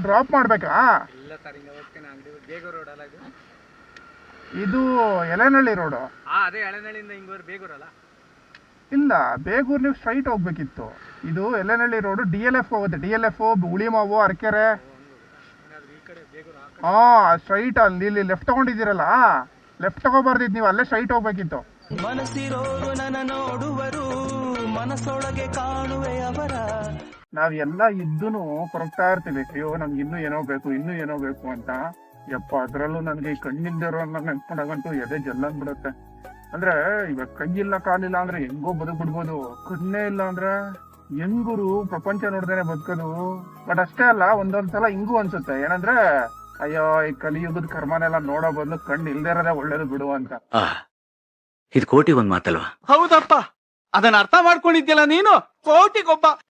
Drop ಮಾಡ್ಬೇಕಾ? ಇಲ್ಲ sir, ಹಿಂಗೆ ಹೋಗ್ತೀನಿ ಅಂಗಡಿ ಬೇಗೂರು ರೋಡ್ ಅಲ್ಲ ಇದು? ಇದು ಎಲೆನಹಳ್ಳಿ ರೋಡು. ಅದೇ ಎಳೆನಹಳ್ಳಿಯಿಂದ ಹಿಂಗೆ ಬೇಗೂರಲ್ಲ? ಇಲ್ಲ, ಬೇಗೂರು ನೀವು ಸ್ಟ್ರೈಟ್ ಹೋಗ್ಬೇಕಿತ್ತು. ಇದು ಎಲೆನಹಳ್ಳಿ ರೋಡು DLF ಹೋಗುತ್ತೆ. DLF, ಹುಳಿಮಾವು, ಅರಕೆರೆ. ಈ ಕಡೆ ಬೇಗೂರು ಹಾ, ಸ್ಟ್ರೈಟ್ ಅಲ್ಲಿ ಲೆಫ್ಟ್ ತಗೊಂಡಿದ್ದೀರಲ್ಲ, ಲೆಫ್ಟ್ ತಗೋಬಾರ್ದಿತ್ತು, ನೀವು ಅಲ್ಲೇ ಸ್ಟ್ರೈಟ್ ಹೋಗ್ಬೇಕಿತ್ತು. ಮನಸ್ಸಿರೋರು ನನ್ನ ನೋಡುವರು, ಮನಸ್ಸೊಳಗೆ ಕಾಣುವೆ ಅವರ. ನಾವ್ ಎಲ್ಲ ಇದ್ದೂನು ಕೊರಗ್ತಾ ಇರ್ತೀವಿ, ಅಯ್ಯೋ ನಮ್ಗೆ ಇನ್ನೂ ಏನೋ ಬೇಕು, ಇನ್ನೂ ಏನೋ ಬೇಕು ಅಂತ. ಯಪ್ಪ, ಅದ್ರಲ್ಲೂ ನನ್ಗೆ ಈ ಕಣ್ಣಿಲ್ದಿರೋ ನೆನ್ಸ್ಕೊಂಡಾಗಂತೂ ಎದೆ ಜಲ್ಲನ್ ಬಿಡುತ್ತೆ. ಅಂದ್ರೆ ಇವಾಗ ಕೈಯಿಲ್ಲ ಕಾಲಿಲ್ಲ ಅಂದ್ರೆ ಹೆಂಗೋ ಬದುಕ್ಬಿಡ್ಬೋದು, ಕಣ್ಣೇ ಇಲ್ಲ ಅಂದ್ರೆ ಹೆಂಗುರು ಪ್ರಪಂಚ ನೋಡ್ದೇನೆ ಬದುಕೋದು. ಬಟ್ ಅಷ್ಟೇ ಅಲ್ಲ, ಒಂದೊಂದ್ಸಲ ಹಿಂಗೂ ಅನ್ಸುತ್ತೆ, ಏನಂದ್ರೆ ಅಯ್ಯೋ ಈ ಕಲಿಯುಗದ ಕರ್ಮನೆಲ್ಲ ನೋಡೋ ಬದಲು ಕಣ್ಣು ಇಲ್ದೇ ಇರೋದೇ ಒಳ್ಳೇದು ಬಿಡು ಅಂತ. ಇದು ಕೋಟಿ ಒಂದ್ ಮಾತಲ್ವಾ? ಹೌದಪ್ಪ, ಅದನ್ನ ಅರ್ಥ ಮಾಡ್ಕೊಂಡಿದ್ಯಲ್ಲ ನೀನು. ಕೋಟಿಗೊಬ್ಬ